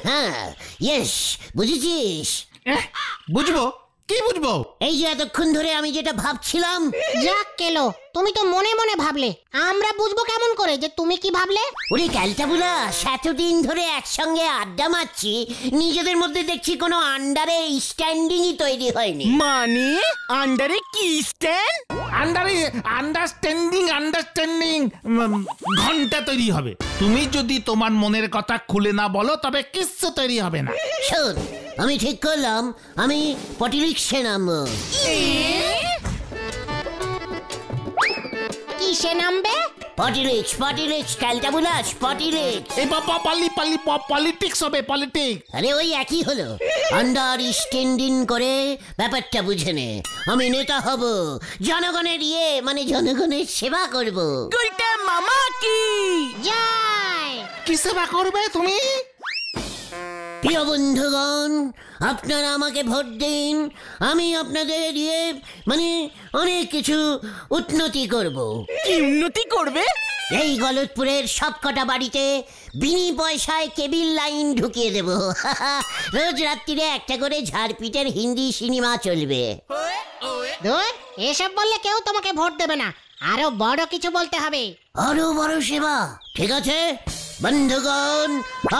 হ্যাঁ, ইয়েস, বুঝেছিস? বুঝবো? কি বুঝবো? এই যে এতক্ষণ ধরে আমি যেটা ভাবছিলাম। যাক কেলো, তুমি তো মনে মনে ভাবলে, আমরা বুঝবো কেমন করে যে তুমি কি ভাবলে? ওরে ক্যালটাবুলাস, এতদিন ধরে একসঙ্গে আড্ডা মারছি, নিজেদের মধ্যে দেখছি কোনো আন্ডারে স্ট্যান্ডিংই তৈরি হয়নি। মানে আন্ডারে কি স্ট্যান্ড? আন্ডারস্ট্যান্ডিং ঘন্টা তৈরি হবে। তুমি যদি তোমার মনের কথা খুলে না বলো তবে কিচ্ছু তৈরি হবে না। শোন, আমি ঠিক করলাম আমি পটিলিক্সে নামবো। কিসে নামবে? পটিলিক্স, ক্যালটাবুলাস, পটিলিক্স। এই পলিটিক্স হবে, পলিটিক্স। আরে ওই একই হলো। আন্ডারস্ট্যান্ডিং করে ব্যাপারটা বুঝে নে। আমি নেতা হব, জনগণের মানে জনগণের সেবা করব। গুলটে মামা কি জয়। কি সেবা করবে তুমি? প্রিয় বন্ধুগণ, আপনারা আমাকে ভোট দিন, আমি আপনাদের মানে অনেক কিছু উন্নতি করব। কি উন্নতি করবে? এই গলতপুরের সবকটা বাড়িতে বিনি পয়সায় কেবিল লাইন ঢুকিয়ে দেব। রোজ রাত্রিরে একটা করে ঝাড়পিটের হিন্দি সিনেমা চলবে। ধুর, এসব বললে কেউ তোমাকে ভোট দেবে না, আরো বড় কিছু বলতে হবে। আরো বড় সেবা? ঠিক আছে বন্ধুগণ,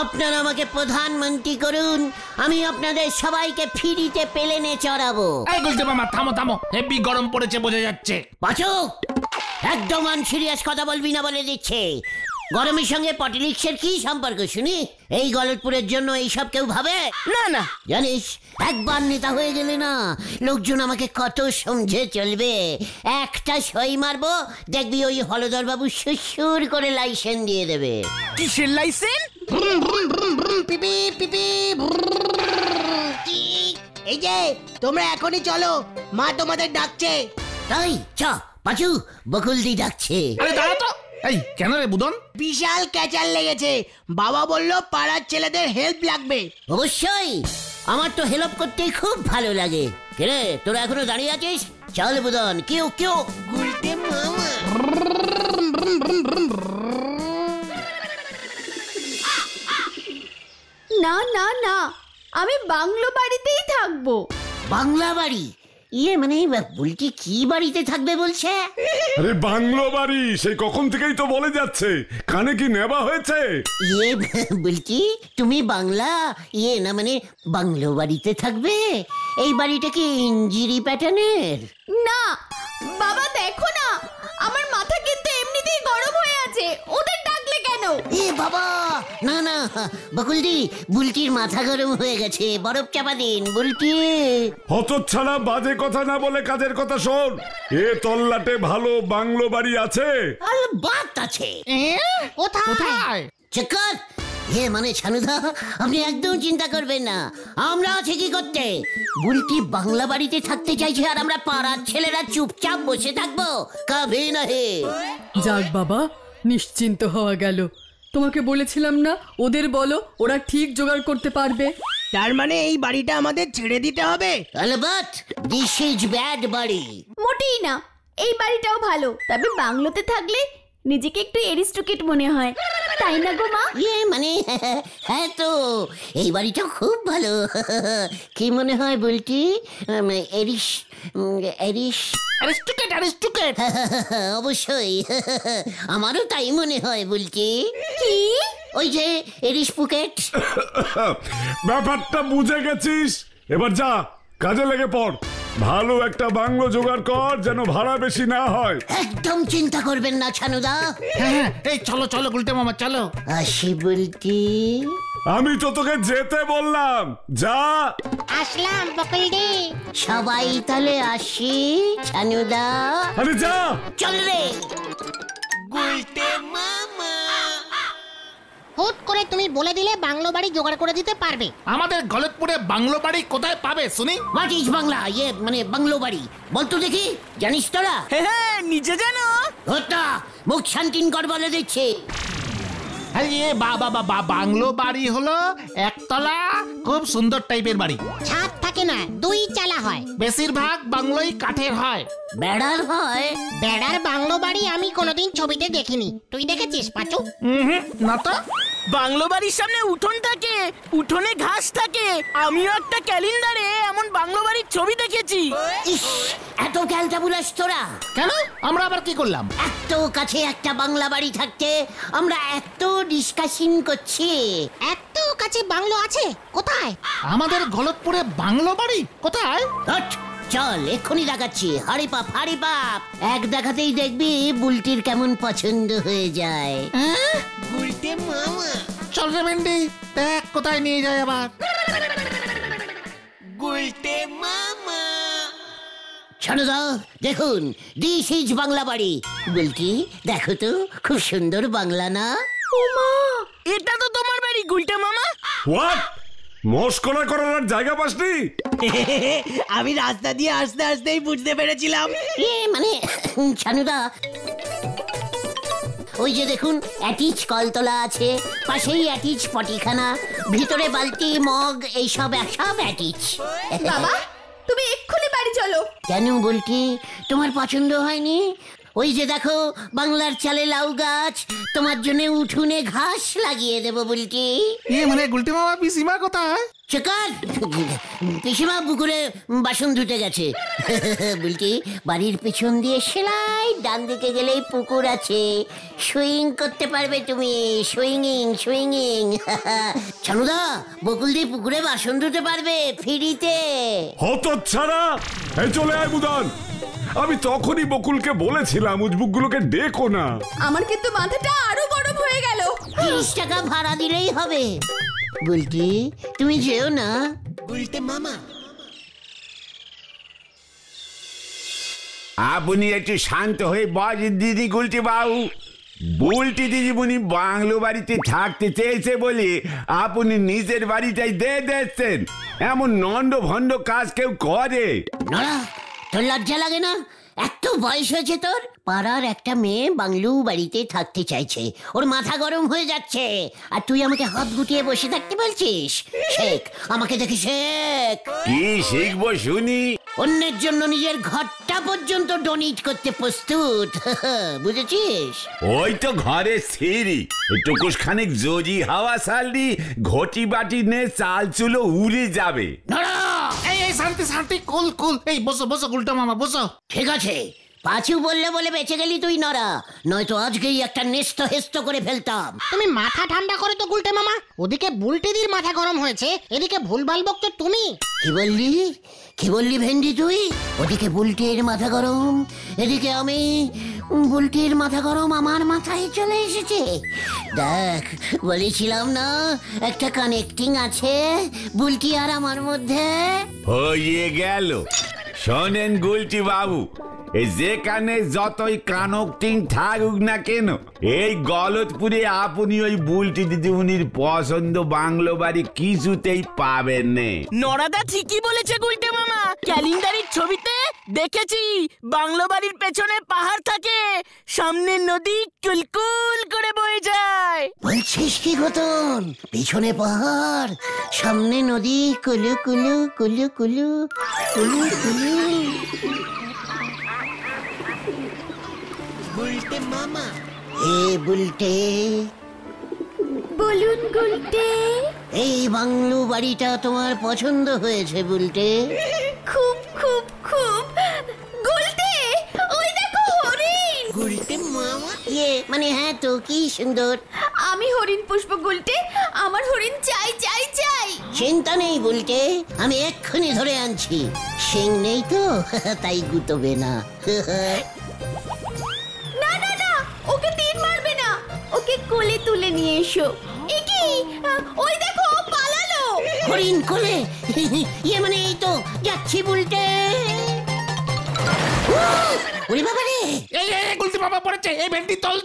আপনারা আমাকে প্রধানমন্ত্রী করুন, আমি আপনাদের সবাইকে ফ্রিতে প্লেনে চড়াবো। এই গুলটে মামা, থামো, হেভি গরম পড়েছে বোঝা যাচ্ছে। পাচু, একদম সিরিয়াস কথা বলবি না বলে দিচ্ছে। গরমের সঙ্গে পটিলিক্সের কি সম্পর্ক শুনি? এই গলতপুরের জন্য এইসব কেউ ভাবে? না। জানিস, একবার নেতা হয়ে গেলে না, লোকজন আমাকে কত সমঝে চলবে। একটা সই মারবো, দেখবি ওই হলদর বাবু সুর করে লাইসেন্স দিয়ে দেবে। কিসের লাইসেন্স? পিপি পিপি। এই যে তোমরা এখনই চলো, মা তোমাদের ডাকছে। তাই চ পাচু, বকুলদি ডাকছে। আরে দাঁড়া তো। এই কেন রে বুদন? বিশাল ক্যাচার লেগেছে, বাবা বললো পাড়ার ছেলেদের হেল্প লাগবে। অবশ্যই, আমার তো হেল্প করতে খুব ভালো লাগে। রে তোরা এখনো দাঁড়িয়ে আছিস? চল বুদন, কেউ গুলটে মামা। না, আমি বাংলো বাড়িতেই থাকবো। বাংলা বাড়ি? মানে বুলটি কি বাড়িতে থাকবে বলছে? আরে বাংলো বাড়ি, সেই কখন থেকেই তো বলে যাচ্ছে, কানে কি নেবা হয়েছে? বুলটি, তুমি বাংলা না মানে বাংলো বাড়িতে থাকবে? এই বাড়িটা কি ইঞ্জিরি প্যাটার্নের? না বাবা, দেখো না, আমার মাথা কিন্তু এমনিতেই গরম হয়ে আছে, ওদের ডাকলে কেন? বাবা, না বকুলদি, বুলটির মাথা গরম হয়ে গেছে, বরফ চাপা দিন বুলটি। হতচ্ছাড়া, বাজে কথা না বলে কাজের কথা শোন। এ তল্লাটে ভালো বাংলো বাড়ি আছে? বাত আছে। কোথায়? চক্কর, মানে ছানুদা, আপনি একদম চিন্তা করবেন না, আমরা আছি কি করতে। বুলটি বাংলা বাড়িতে থাকতে চাইছে, আর আমরা পাড়ার ছেলেরা চুপচাপ বসে থাকবো? কবে না হে। যাক বাবা, নিশ্চিন্ত হওয়া গেল। তোমাকে বলেছিলাম না, ওদের বলো, ওরা ঠিক জোগাড় করতে পারবে। তার মানে এই বাড়িটা আমাদের ছেড়ে দিতে হবে? অলবাত, দিস ইজ ব্যাড বাড়ি। মোটেই না, এই বাড়িটাও ভালো, তবে বাংলোতে থাকলে নিজেকে একটু এরিস্টোক্রেট মনে হয়, তাই না গো মা? মানে হ্যাঁ তো, এই বাড়িটা খুব ভালো। কি মনে হয় বুলটি? অ্যারিস্টোক্রেট। অবশ্যই, আমারও তাই মনে হয় বুলটি। কি? ওই যে এরিস পুকেট। ব্যাপারটা বুঝে গেছিস, এবার যা কাজে লেগে পড়। ভালো একটা বাংলো জোগাড় কর, যেন ভাড়া বেশি না হয়। একদম চিন্তা করবেন না ছানুদা। হ্যাঁ, এই চলো গুলটে মামা, চলো। আসি বুলটি। আমি তো তোকে যেতে বললাম, যা। আসলাম বকুলদি। সবাই তাহলে আসি ছানুদা। আরে যা। চল রে গুলটে মামা। হুট করে তুমি বলে দিলে বাংলো বাড়ি জোগাড় করে দিতে পারবে। আমাদের গলতপুরে বাংলো বাড়ি কোথায় পাবে শুনি? What is Bangla? মানে বাংলো বাড়ি বলতো দেখি, জানিস তোরা? হ্যাঁ, নিজে জানো। ওটা মুখ শান্তিন কর বলে দিচ্ছে। বাংলো বাড়ি হলো একতলা, খুব সুন্দর টাইপের বাড়ি। ছাদ থাকে থাকে না, 2 চালা হয়। বেশিরভাগ বাংলোই কাঠের হয়। বেড়ার হয়? বেড়ার বাংলো বাড়ি আমি কোনোদিন ছবিতে দেখিনি, তুই দেখেছিস পাচু? না তো। বাংলো বাড়ির সামনে উঠোন থাকে, উঠোনে ঘাস থাকে। আমিও একটা ক্যালেন্ডারে এমন বাংলো বাড়ির ছবি দেখেছি। ইস, এত ক্যালটাবুলাস তোরা! কেন? আমরা আবার কি করলাম? এত কাছে একটা বাংলা বাড়ি থাকতে আমরা এত ডিসকাশন করছি। এত কাছে বাংলো আছে কোথায়? আমাদের গলতপুরে বাংলো বাড়ি কোথায়? হট, চল এক্ষুনি দেখাচ্ছি। হাড়ি পাপ, হাড়ি পাপ। এক দেখাতেই দেখবি বুলটির কেমন পছন্দ হয়ে যায়। চল রে ভেন্ডি, দেখ কোথায় নিয়ে যায় আবার। ছানুদা, দেখুন, দিস ইজ বাংলা বাড়ি। বুলটি, দেখো তো, খুব সুন্দর বাংলা না? এটা তো তোমার বাড়ি গুলটে মামা। হোয়াট? মস্করা করার আর জায়গা পাসনি? আমি রাস্তা দিয়ে আসতে আসতেই বুঝতে পেরেছিলাম। মানে ছানুদা, ওই যে দেখুন অ্যাটিচ কলতলা আছে, পাশেই অ্যাটিচ পটিখানা, ভিতরে বালতি মগ এইসব সব অ্যাটিচ। বাবা, তুমি এক্ষুনি বাড়ি চলো। কেন বলটি, তোমার পছন্দ হয়নি? ওই যে দেখো বাংলার চালে লাউ গাছ, তোমার জন্য উঠোনে ঘাস লাগিয়ে দেবো বলটি। মানে গুলটি মামা পিসিমা কোথায়? চেকার, পিসিমা পুকুরে বাসন ধুতে গেছে। বলছি, বাড়ির পেছন দিয়ে সেলাই, ডান দিকে গেলেই পুকুর আছে, সুইং করতে পারবে তুমি। সুইংইং। ছানুদা, বকুলদি পুকুরে বাসন ধুতে পারবে ফ্রিতে। হতচ্ছাড়া! এই চলে আয় বুদান। আমি তখনই বকুলকে বলেছিলাম উজবুকগুলোকে ডেকো না। আমার কিন্তু মাথাটা আরো গরম হয়ে গেল। 30 টাকা ভাড়া দিলেই হবে। বলটি, তুমি যেও না। আপনি একটু শান্ত হয়ে বসেন দিদি গুলটি বাবু। বুলটি দিদিমণি বাংলো বাড়িতে থাকতে চেয়েছে বলে আপনি নিজের বাড়িটাই দিচ্ছেন। এমন নন্ড ভণ্ড কাজ কেউ করে? নড়া, তোর লজ্জা লাগে না? এত বয়স হয়েছে তোর, পাড়ার একটা মেয়ে বাংলু বাড়িতে থাকতে চাইছে, ওর মাথা গরম হয়ে যাচ্ছে, আর তুই আমাকে হাত গুটিয়ে বসে থাকতে বলছিস? শেখ, আমাকে দেখে শেখ। কি শিখবো শুনি? অন্যের জন্য নিজের ঘরটা পর্যন্ত ডোনেট করতে প্রস্তুত। বুঝেছিস? ওই তো ঘরে সিঁড়ি, টুকুস খানিক জজি হাওয়া সালদি, ঘটি বাটি নে চাল চুলো উড়ে যাবে। নড়া! এই শান্তি, কুল। এই বসো গুলটা মামা, বসো। ঠিক আছে, পাঁচু বললে বলে বেঁচে গেলি তুই নড়া, নয়তো আজকেই একটা নেস্ত হেস্ত করে ফেলতাম। তুমি মাথা ঠান্ডা করে তো গুলটে মামা। ওদিকে বুলটিদির মাথা গরম হয়েছে, এদিকে ভুলভাল বকছো তুমি। কি বললি ভেন্ডি তুই? ওদিকে বুলটির মাথা গরম, এদিকে আমি। বুলটির মাথা গরম আমার মাথায় চলে এসেছে। দেখ, বলেছিলাম না একটা কানেক্টিং আছে বুলটি আর আমার মধ্যে। হয়ে গেল। শোনেন গুলটি বাবু, যেখানে যতই কানকটিং থাকুক না কেন, এই গলতপুরে আপনি ওই বুলটি দিদিমণির পছন্দ বাংলো বাড়ি কিছুতেই পাবেন না। নরাদা ঠিকই বলেছে গুলটে মামা। ক্যালেন্ডারের ছবিতে দেখেছি বাংলো বাড়ির পেছনে পাহাড় থাকে, সামনে নদী কুলকুল করে বয়ে যায়। বলছিস কি গতন? পিছনে পাহাড়, সামনে নদী, কুলু কুলু কুলু কুলু কুলু কুলু। বুলটে মামা, বুলটে, বলুন গুলটে। এই বাংলো বাড়িটা তোমার পছন্দ হয়েছে বুলটে? খুব গুলটে, ওই দেখো হরিণ। বুলটে মামা, মানে হ্যাঁ তো, কি সুন্দর। আমি হরিণ পুষ্প গুলটে, আমার হরিণ চাই। চিন্তা নেই বুলটে, আমি এক্ষুনি ধরে আনছি। শিং নেই তো, তাই গুতবে না। না, ওকে তীর মারবে না, ওকে কোলে তুলে নিয়ে এসো। ওই দেখো পালালো। হরিণ কোলে? মানে এই তো যাচ্ছি বুলটে। ওরে বাবা রে! এই গুলটি মামা পড়েছে। এই ভেন্ডি তল।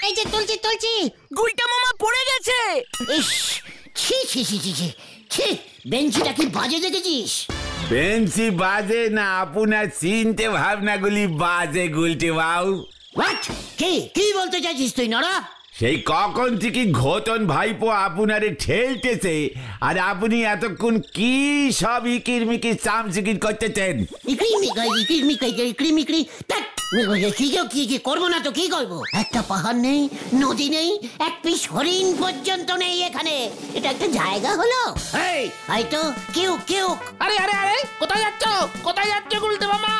এই যে তুলছি। গুলটে মামা পড়ে গেছে। ইস, ছি, বেঞ্চিটা কি বাজে দেখেছিস? বেঞ্চি বাজে না, আপনার চিনতে ভাবনাগুলি বাজে গুলটি বাবু। হোয়াট? কি বলতে চাইছিস তুই নড়া? সেই কখন থেকে ঘটন ভাইপো আপনারে ঠেলতেছে, আর আপনি এতক্ষণ কি সব ইকিরমিকির চামচিকির করতেছেন? কি করবো না তো কি করবো? একটা পাহাড় নেই, নদী নেই, এক পিস হরিণ পর্যন্ত নেই এখানে। এটা একটা জায়গা হলো? এই তো কেউ কেউ। আরে আরে আরে, কোথায় যাচ্ছ? কোথায় যাচ্ছ গুলটে মামা?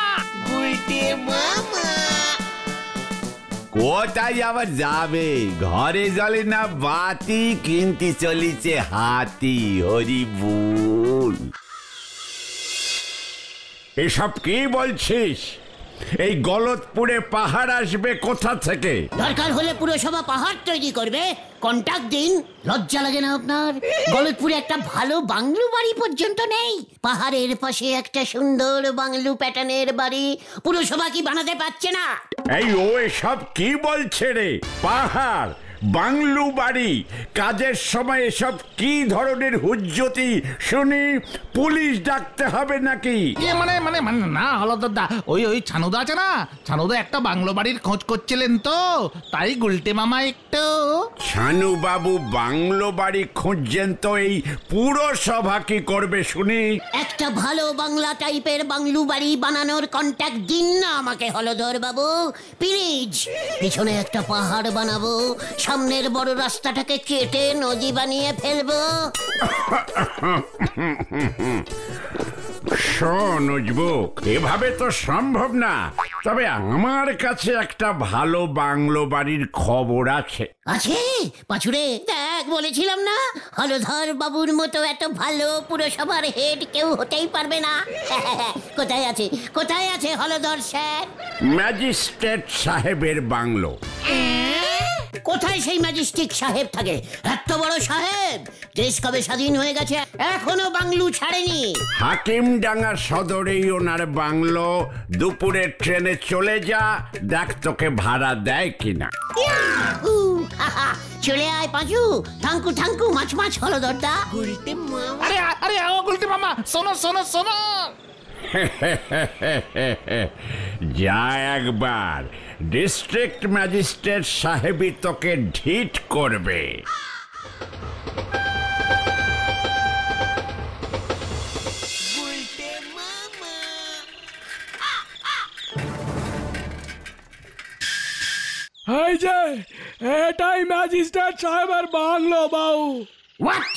কোথায় আবার যাবে? ঘরে জ্বলে না বাতি, কিনতে চলিছে হাতি। হরি বল। এসব কি বলছিস? এই গলতপুরে পাহাড় আসবে কোথা থেকে? দরকার হলে পুরসভা পাহাড় তৈরি করবে, কন্ট্রাক্ট দিন। লজ্জা লাগে না আপনার? গলতপুরে একটা ভালো বাংলো বাড়ি পর্যন্ত নেই। পাহাড়ের পাশে একটা সুন্দর বাংলো প্যাটার্নের বাড়ি পুরসভা কি বানাতে পারছে না? এই ও এসব কি বলছে রে? পাহাড়, বাংলো বাড়ি, কাজের সময় এসব কি ধরনের হুজ্জতি শুনি? পুলিশ ডাকতে হবে নাকি? মানে মানে মানে না হলদরদা, ওই ছানুদা আছে না, ছানুদা একটা বাংলো বাড়ির খোঁজ করছিলেন তো, তাই গুলটে মামা একটু। ছানু বাবু বাংলো বাড়ি খুঁজছেন তো এই পুরসভা কি করবে শুনি? একটা ভালো বাংলা টাইপের বাংলো বাড়ি বানানোর কন্ট্রাক্ট দিন না আমাকে হলধর বাবু প্লিজ। পিছনে একটা পাহাড় বানাবো, সামনের বড় রাস্তাটাকে কেটে নদী বানিয়ে ফেলবো। শোন উজবুক, এভাবে তো সম্ভব না। তবে আমার কাছে একটা ভালো বাংলো বাড়ির খবর আছে। আছে পাছুরে? দেখ বলেছিলাম না, হলধর বাবুর মতো এত ভালো পুরসভার হেড কেউ হতেই পারবে না। কোথায় আছে, কোথায় আছে হলধর স্যার? ম্যাজিস্ট্রেট সাহেবের বাংলো। কোথায় সেই ম্যাজিস্ট্রেট সাহেব থাকে? এত বড় সাহেব, দেশ কবে স্বাধীন হয়ে গেছে এখনো বাংলো ছাড়েনি। হাকিমডাঙ্গা সদরেই ওনার বাংলো। দুপুরের ট্রেনে চলে যা, দেখ তোকে ভাড়া দেয় কিনা। চলে আয় পাঁচু, থাঙ্কু থাঙ্কু মাছ মাছ হলধরদা। আরে আরে ও গুলটে মামা, শোনো শোনো শোনো। যা একবার, ডিস্ট্রিক্ট ম্যাজিস্ট্রেট সাহেবই তোকে ঢিট করবে। এই যে এটাই ম্যাজিস্ট্রেট সাহেবের বাংলো বাউ। হোয়াট?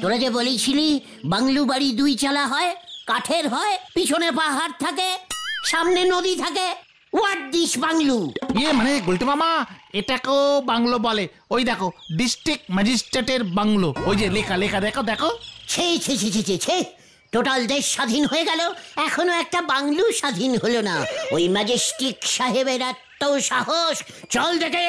তোরা যে বলেছিলি বাংলো বাড়ি দুই চালা হয়, কাঠের হয়, পিছনে পাহাড় থাকে, সামনে নদী থাকে। What this bungalow? মানে গুলটে মামা, এটাকেও বাংলো বলে। ওই দেখো, ডিস্ট্রিক্ট ম্যাজিস্ট্রেটের বাংলো, ওই যে লেখা লেখা, দেখো দেখো। ছে ছে ছে ছে ছে ছে, টোটাল দেশ স্বাধীন হয়ে গেল, এখনো একটা বাংলো স্বাধীন হলো না। ওই ম্যাজিস্ট্রেট সাহেবের এত সাহস! চল দেখে।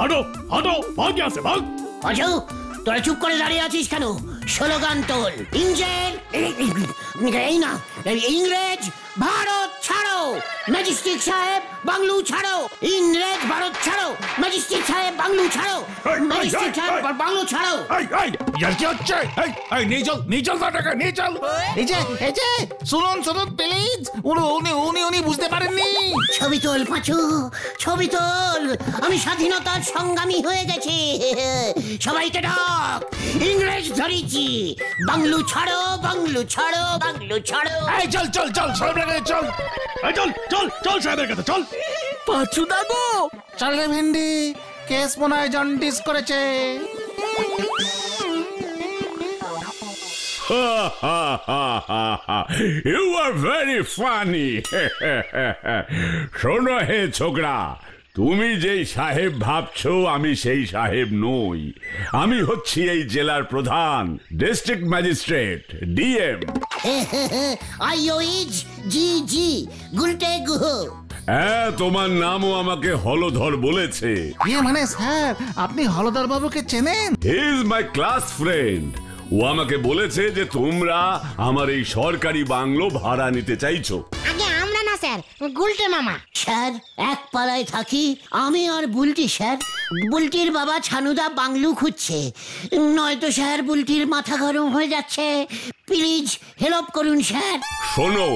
হটো হটো, ভাগ यहाँ से भाग। অজু, তোরা চুপ করে দাঁড়িয়ে আছিস কেন? স্লোগান তোল। এই না, ইংরেজ ভারত ছাড়ো, ম্যাজিস্ট্রেট সাহেব বাংলো ছাড়ো। ইংরেজ ভারত ছাড়ো, ম্যাজিস্ট্রেট সাহেব বাংলো ছাড়ো, ম্যাজিস্ট্রেট সাহেব বাংলো ছাড়ো। ইয়ার কি হচ্ছে? নিয়ে চল, নিয়ে চল তাটাকে, নিয়ে চল। এই যে শুনুন শুনুন প্লিজ, উনি বুঝতে পারেননি। ছবি তোল পাঁচু, ছবি তোল। আমি স্বাধীনতার সংগ্রামী হয়ে গেছি। সবাইকে ডাক, ইংরেজ ধরেছি। বাংলো ছাড়ো, বাংলো ছাড়ো, বাংলো ছাড়ো। এই চল চল চল, সব জায়গায় চল। এই চল চল চল সাহেবের কাছে চল। পাঁচু দাগো, চল রে ভেন্ডি, কেস মনে হয় জন্ডিস করেছে। You are very funny. শোনো হে ছোকরা, তুমি যেই সাহেব ভাবছো আমি সেই সাহেব নই। আমি হচ্ছি এই জেলার প্রধান, ডিস্ট্রিক্ট ম্যাজিস্ট্রেট, ডিএম। আইওইজ জি জি গুলটে গুহ। হ্যাঁ, তোমার নামও আমাকে হলধর বলেছে। মানে স্যার, আপনি হলধর বাবুকে চেনেন? He is my class friend. ও আমাকে বলেছে যে তোমরা আমার এই সরকারি বাংলো ভাড়া নিতে চাইছো। আগে আমরা না স্যার, গুলটে মামা। স্যার এক পাড়ায় থাকি আমি আর বুলটি স্যার। বুলটির বাবা ছানুদা বাংলু খুঁজছে, নয়তো স্যার বুলটির মাথা গরম হয়ে যাচ্ছে। প্লিজ হেল্প করুন স্যার। শোনো,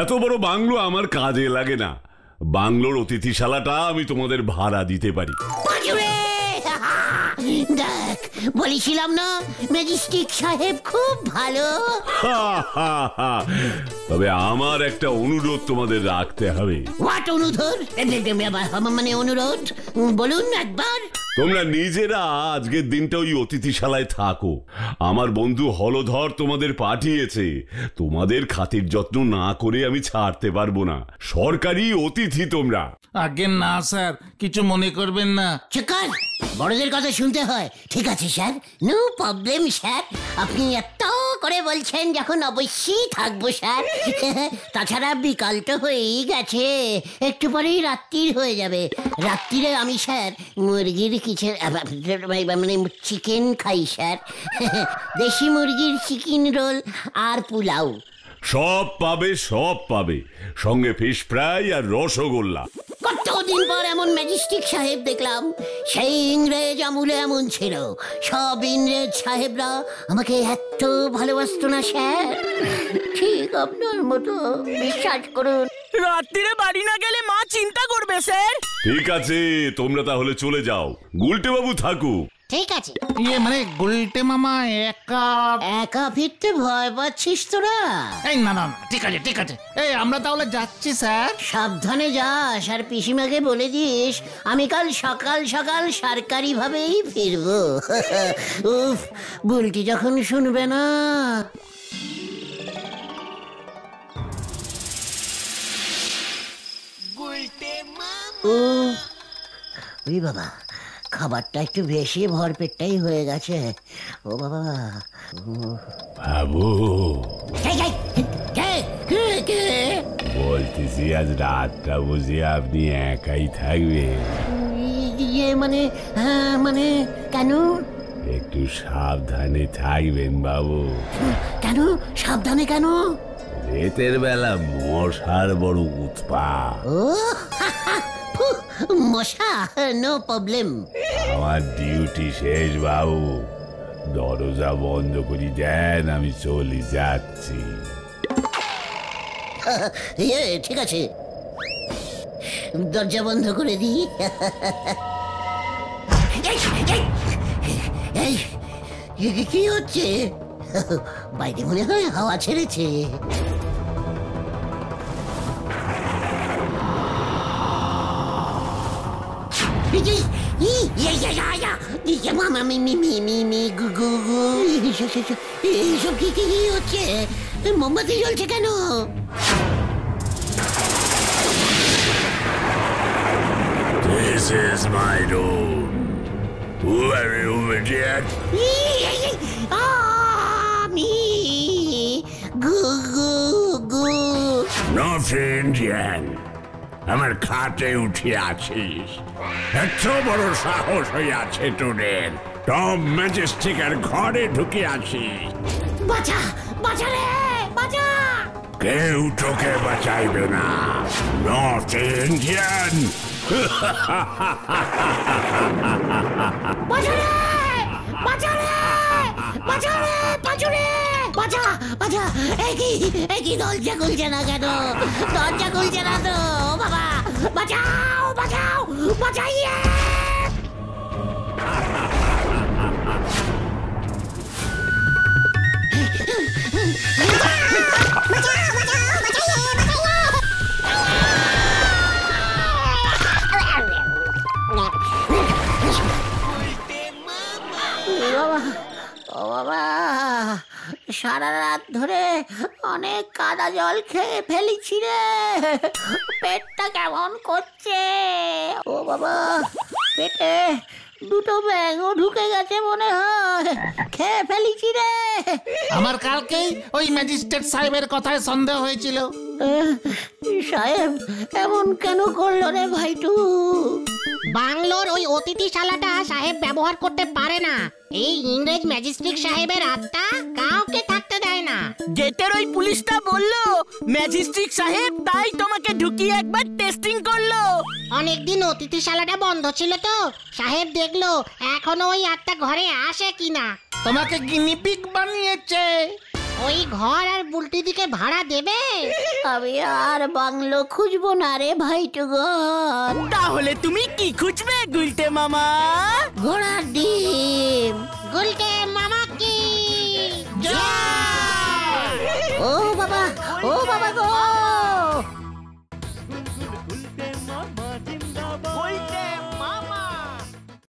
এত বড় বাংলো আমার কাজে লাগে না। বাংলোর অতিথিশালাটা আমি তোমাদের ভাড়া দিতে পারি। বাজুরে! দেখ বলেছিলাম না ম্যাজিস্ট্রিক সাহেব খুব ভালো। তবে আমার একটা অনুরোধ তোমাদের রাখতে হবে। হোয়াট অনুরোধ? মানে অনুরোধ বলুন একবার। তোমরা নিজেরা আজকের দিনটা ওই অতিথিশালায় থাকো। আমার বন্ধু হলধর তোমাদের পাঠিয়েছে। তোমাদের খাতির যত্ন না করে আমি ছাড়তে পারবো না। সরকারি অতিথি তোমরা। আগে না স্যার, কিছু মনে করবেন না। চিকার, বড়দের কথা শুনতে হয়। ঠিক আছে স্যার, নো প্রবলেম স্যার। আপনি এত করে বলছেন যখন অবশ্যই থাকবো স্যার। তাছাড়া বিকাল তো হয়েই গেছে, একটু পরেই রাত্রির হয়ে যাবে। রাত্রিরে আমি স্যার মুরগির মানে চিকেন খাই স্যার। দেশি মুরগির চিকেন রোল আর পোলাও। সব পাবে, সব পাবে, সঙ্গে ফিশ ফ্রাই আর রসগোল্লা। কতদিন পর এমন ম্যাজিস্ট্রিক সাহেব দেখলাম। সেই ইংরেজ আমলে এমন ছিল। সব ইংরেজ সাহেবরা আমাকে এত ভালোবাসতো না স্যার। ঠিক আপনার মতো, বিশ্বাস করুন। রাত্রিরে বাড়ি না গেলে মা চিন্তা করবে স্যার। ঠিক আছে, তোমরা তাহলে চলে যাও, গুলটে বাবু থাকুক। ঠিক আছে। মানে গুলটে মামা একা? একা ফিরতে ভয় পাচ্ছিস তোরা? এই না না না, ঠিক আছে ঠিক আছে, এই আমরা তাহলে যাচ্ছি স্যার। সাবধানে যাস, আর পিসিমাকে বলে দিস আমি কাল সকাল সকাল সরকারি ভাবেই ফিরবো। উফ, বুলটি যখন শুনবে না। ওই বাবা, খাবারটা একটু বেশি ভরপেটটাই হয়ে গেছে। ও বাবা। বাবু, বলতেছি আজ রাতটা বুঝে আপনি একাই থাকবেন? ইয়ে মানে, হ্যাঁ মানে কেন? একটু সাবধানে থাকবেন বাবু। কেন সাবধানে কেন? রাতের বেলা মশার বড় উৎপাত। ও মশা, নো প্রবলেম। আমার ডিউটি শেষ বাবু, দরজা বন্ধ করে দেন, আমি চলে যাচ্ছি। ঠিক আছে, দরজা বন্ধ করে দিই। কি হচ্ছে? বাইরে মনে হয় হাওয়া ছেড়েছে। এইসব কি হচ্ছে? মোমবাতি জ্বলছে কেন? This is my room. Who are you, idiot? আমি Not Indian. আমার খাটে উঠে আছিস? এত বড় সাহস হইয়াছে তোদের? টম ম্যাজেস্টিকের ঘরে ঢুকে আছিস? বাঁচা, বাঁচা রে, বাঁচা। কেউ তোকে বাঁচাইবে না, নর্থ ইন্ডিয়ান। বাঁচা রে, বাঁচা রে, বাঁচা রে, পাঁচুরে, বাঁচা, বাঁচা। একই দরজা খুলছে না কেন? দরজা খুলছে না তো বাবা। বাঁচাও, বাঁচাও, বাঁচাইয়ে। ও বাবা, সারা রাত ধরে অনেক কাদা জল খেয়ে ফেলেছি রে। পেটটা কেমন করছে। ও বাবা, পেটে দুটো ব্যাঙও ঢুকে গেছে মনে হয়। খেয়ে ফেলেছি রে। আমার কালকেই ওই ম্যাজিস্ট্রেট সাহেবের কথায় সন্দেহ হয়েছিল। সাহেব এমন কেন করলো রে ভাইটু? বাংলোর ওই অতিথিশালাটা সাহেব ব্যবহার করতে পারে না। এই ইংরেজ ম্যাজিস্ট্রেট সাহেবের আত্মা কাউকে থাকতে দেয় না। গেটের ওই পুলিশটা বললো ম্যাজিস্ট্রেট সাহেব তাই তোমাকে ঢুকিয়ে একবার টেস্টিং করলো। অনেকদিন অতিথিশালাটা বন্ধ ছিল তো সাহেব দেখলো এখনো ওই আত্মা ঘরে আসে কিনা। তোমাকে গিনিপিগ বানিয়েছে। ওই ঘর আর বুলটি দিকে ভাড়া দেবে? আমি আর বাংলো খুঁজবো না রে ভাইটু গো। তাহলে তুমি কি খুঁজবে গুলটে মামা? ঘোড়ার ডিম। গুলটে মামা কি ও বাবা গো।